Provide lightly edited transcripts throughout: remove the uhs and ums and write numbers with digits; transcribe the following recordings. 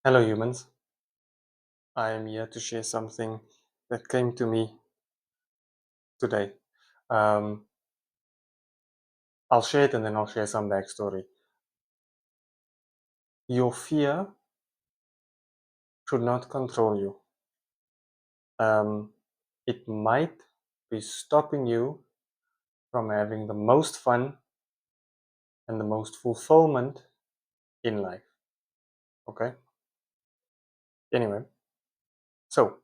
Hello, humans. I am here to share something that came to me today. Um, I'll share it and then I'll share some backstory. Your fear should not control you. Um, it might be stopping you from having the most fun and the most fulfillment in life. Okay? Anyway, so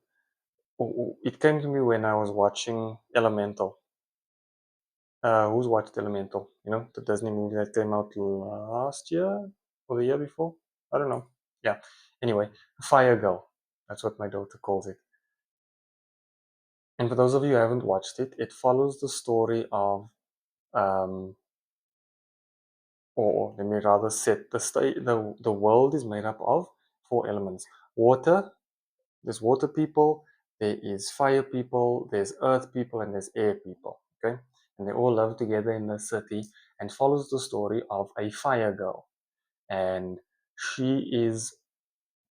it came to me when I was watching Elemental. Who's watched Elemental? You know, the Disney movie that came out last year or the year before? I don't know. Yeah. Anyway, Fire Girl. That's what my daughter calls it. And for those of you who haven't watched it, it follows the story of, um, or let me rather set the world is made up of four elements: water. There's water people. There is fire people. There's earth people, and there's air people. Okay, and they all live together in the city, and follows the story of a fire girl, and she is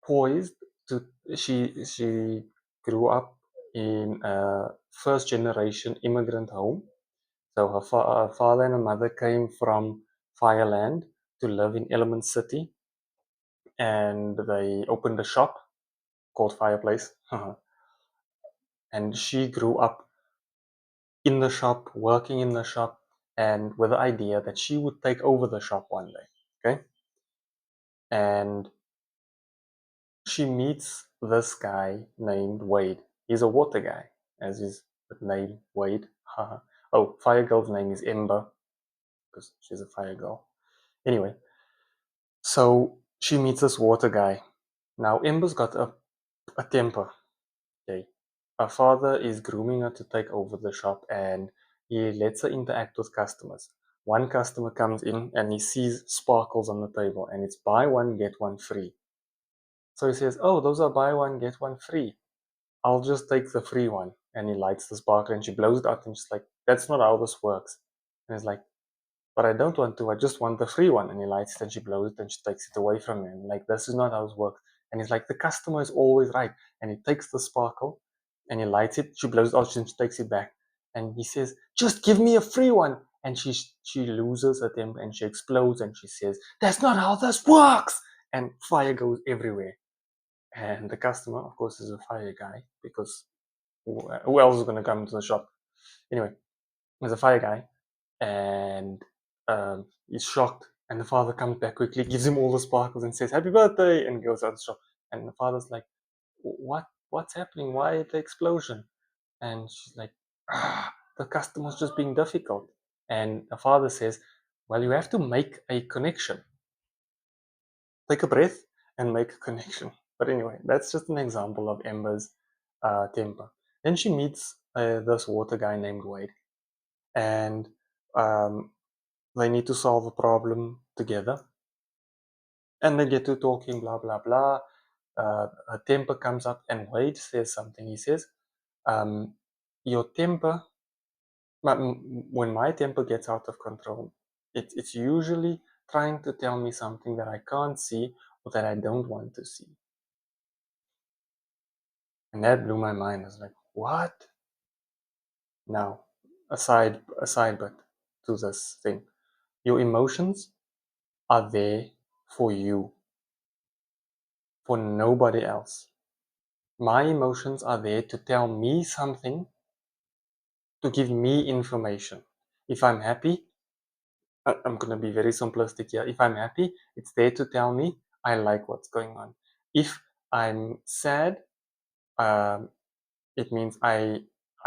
poised to she grew up in a first generation immigrant home. So her father and her mother came from Fireland to live in Element City, and they opened a shop called Fireplace. And she grew up in the shop, working in the shop, and with the idea that she would take over the shop one day. Okay, and she meets this guy named Wade. He's a water guy, as his name Wade. Oh, Fire Girl's name is Ember because she's a fire girl. Anyway, so she meets this water guy. Now Ember's got a temper. Okay, her father is grooming her to take over the shop, and he lets her interact with customers. One customer comes in and he sees sparkles on the table, and it's buy one get one free. So he says, "Oh, those are buy one get one free. I'll just take the free one." And he lights the sparkler and she blows it out and she's like, "That's not how this works." And he's like, "But I don't want to. I just want the free one." And he lights it and she blows it and she takes it away from him. Like, this is not how it works. And he's like, "The customer is always right." And he takes the sparkle and he lights it. She blows it out and she takes it back. And he says, "Just give me a free one." And she loses her temper and she explodes and she says, "That's not how this works." And fire goes everywhere. And the customer, of course, is a fire guy because who else is going to come to the shop? Anyway, there's a fire guy, and he's shocked. And the father comes back quickly, gives him all the sparkles, and says, "Happy birthday!" and goes out the shop. And the father's like, What's happening? Why the explosion?" And she's like, "The customer's just being difficult." And the father says, "Well, you have to make a connection. Take a breath and make a connection." But anyway, that's just an example of Ember's temper. Then she meets this water guy named Wade, and um, they need to solve a problem together. And they get to talking, blah blah blah. Her temper comes up, and Wade says something. He says, "Your temper, when my temper gets out of control, it's usually trying to tell me something that I can't see or that I don't want to see." And that blew my mind. I was like, "What?" Now, a side bit to this thing. Your emotions are there for you, for nobody else. My emotions are there to tell me something, to give me information. If I'm happy, I'm going to be very simplistic here. If I'm happy, it's there to tell me I like what's going on. If I'm sad, um, it means I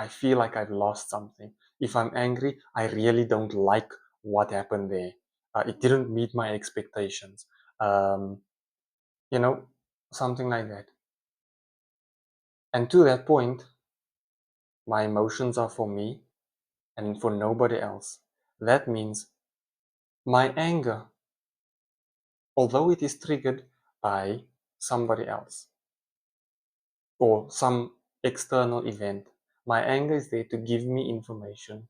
feel like I've lost something. If I'm angry, I really don't like what happened there. It didn't meet my expectations. Um, you know, something like that. And to that point, my emotions are for me and for nobody else. That means my anger, although it is triggered by somebody else or some external event, my anger is there to give me information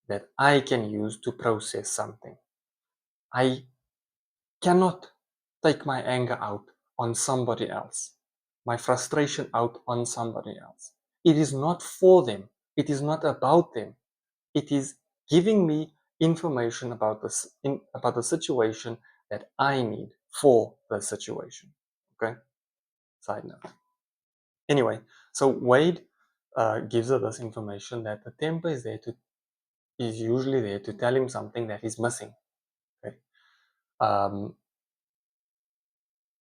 that I can use to process something. I cannot take my anger out on somebody else, my frustration out on somebody else. It is not for them. It is not about them. It is giving me information about about the situation that I need for the situation. Okay. Side note. Anyway, so Wade gives her this information that the temper is usually there to tell him something that is missing. Okay. Um,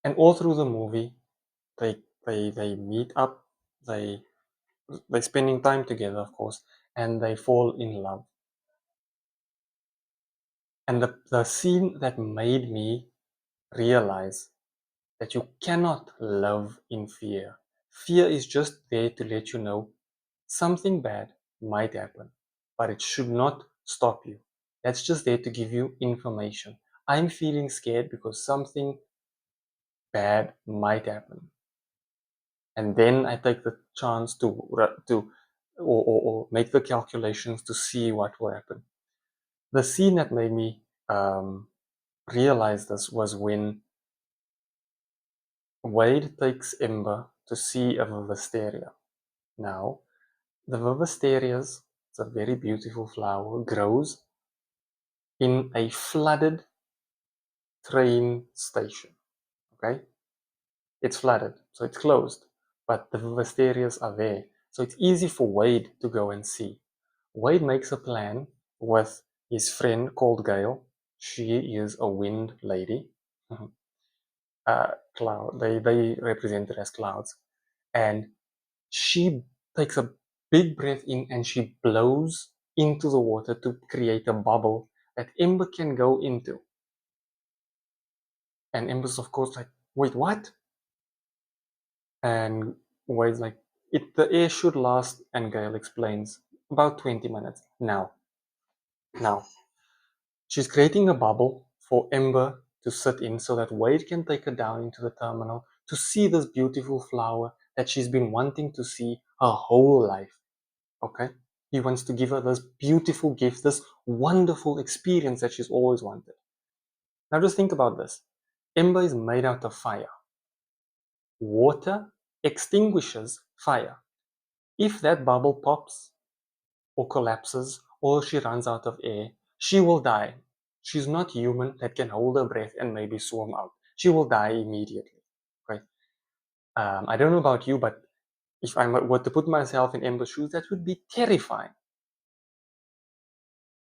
and all through the movie, they meet up, they they're spending time together, of course, and they fall in love. And the scene that made me realize that you cannot love in fear. Fear is just there to let you know something bad might happen, but it should not stop you. That's just there to give you information. I'm feeling scared because something bad might happen. And then I take the chance or make the calculations to see what will happen. The scene that made me realize this was when Wade takes Ember to see a Vivisteria. Now, the Vivisterias, it's a very beautiful flower, grows in a flooded train station. Okay? It's flooded, so it's closed, but the Vivasterias are there. So it's easy for Wade to go and see. Wade makes a plan with his friend called Gail. She is a wind lady. Cloud. They represent it as clouds. And she takes a big breath in and she blows into the water to create a bubble that Ember can go into. And Ember's of course like, wait, what? And Wade's like, the air should last, and Gail explains, about 20 minutes. Now, she's creating a bubble for Ember to sit in so that Wade can take her down into the terminal to see this beautiful flower that she's been wanting to see her whole life. Okay? He wants to give her this beautiful gift, this wonderful experience that she's always wanted. Now just think about this. Ember is made out of fire. Water extinguishes fire. If that bubble pops or collapses or she runs out of air, she will die. She's not human that can hold her breath and maybe swim out. She will die immediately. Okay? I don't know about you, but if I were to put myself in Ember's shoes, that would be terrifying.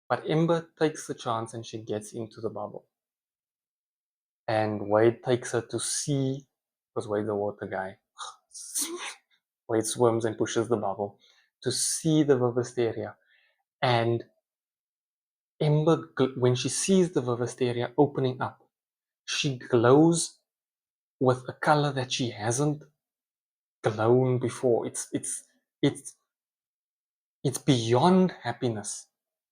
But Ember takes the chance and she gets into the bubble. And Wade takes her to see, because Wade's a water guy. Wade swims and pushes the bubble to see the Vivisteria. And Ember, when she sees the Vivisteria opening up, she glows with a color that she hasn't glown before. It's it's beyond happiness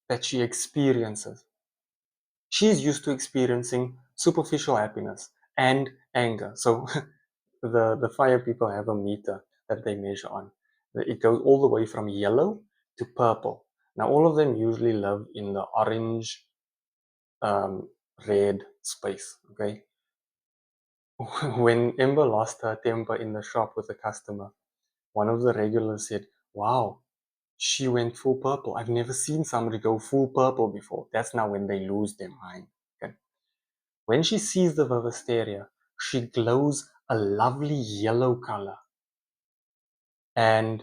that she experiences. She's used to experiencing superficial happiness and anger. So the fire people have a meter that they measure on. It goes all the way from yellow to purple. Now all of them usually live in the orange, red space. Okay. When Ember lost her temper in the shop with a customer, one of the regulars said, "Wow, she went full purple. I've never seen somebody go full purple before." That's now when they lose their mind. Okay. When she sees the Vivisteria, she glows a lovely yellow color. And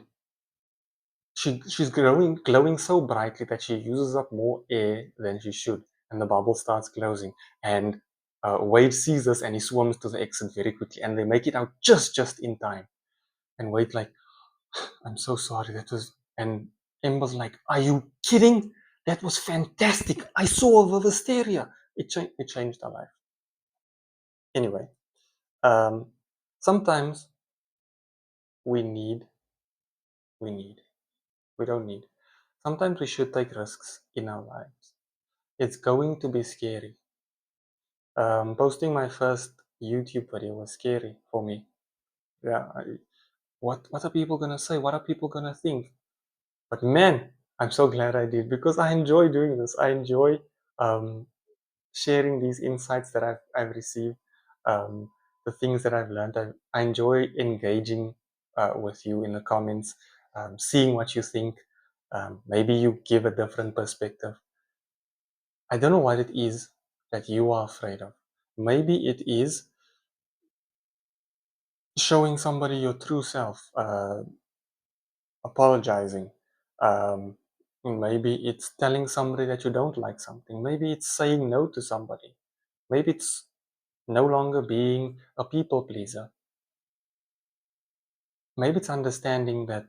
she's glowing so brightly that she uses up more air than she should. And the bubble starts closing. And Wade sees this and he swims to the exit very quickly. And they make it out just in time. And Wade like, "I'm so sorry. That was..." And Ember's like, "Are you kidding? That was fantastic. I saw a Vivisteria." It changed her life. Anyway, sometimes we need, we don't need. Sometimes we should take risks in our lives. It's going to be scary. Posting my first YouTube video was scary for me. Yeah, what are people gonna say? What are people gonna think? But man, I'm so glad I did because I enjoy doing this. I enjoy sharing these insights that I've received. Um, the things that I've learned. I enjoy engaging with you in the comments, seeing what you think. Maybe you give a different perspective. I don't know what it is that you are afraid of. Maybe it is showing somebody your true self, apologizing. Um, maybe it's telling somebody that you don't like something. Maybe it's saying no to somebody. Maybe it's no longer being a people pleaser. Maybe it's understanding that,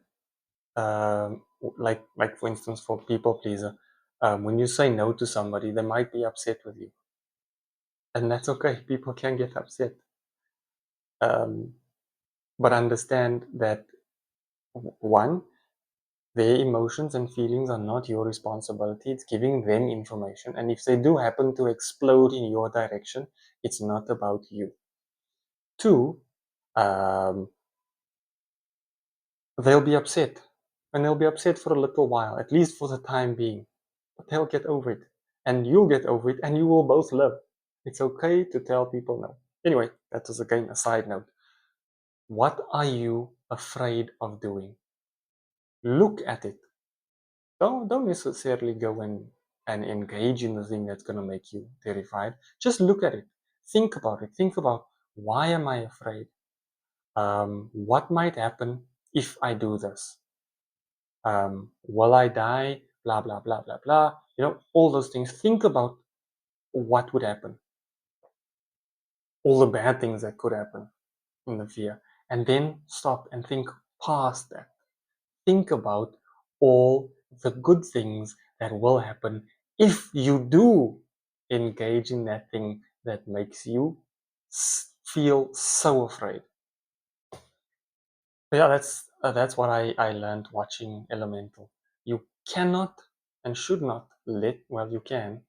like for instance, for people pleaser, when you say no to somebody, they might be upset with you, and that's okay. People can get upset, um, but understand that one, their emotions and feelings are not your responsibility. It's giving them information. And if they do happen to explode in your direction, it's not about you. Two, um, they'll be upset. And they'll be upset for a little while, at least for the time being. But they'll get over it. And you'll get over it, and you will both live. It's okay to tell people no. Anyway, that was again a side note. What are you afraid of doing? Look at it. Don't necessarily go and engage in the thing that's going to make you terrified. Just look at it. Think about it. Think about, why am I afraid? What might happen if I do this? Will I die? Blah blah blah blah blah. All those things. Think about what would happen, all the bad things that could happen in the fear, and then stop and think past that. Think about all the good things that will happen if you do engage in that thing that makes you feel so afraid. Yeah, that's what I learned watching Elemental. You cannot and should not you can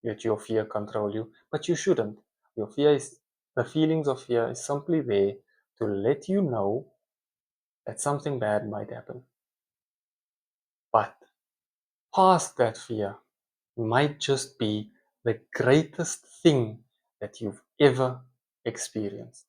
let your fear control you, but you shouldn't. The feelings of fear is simply there to let you know that something bad might happen. But past that fear might just be the greatest thing that you've ever experienced.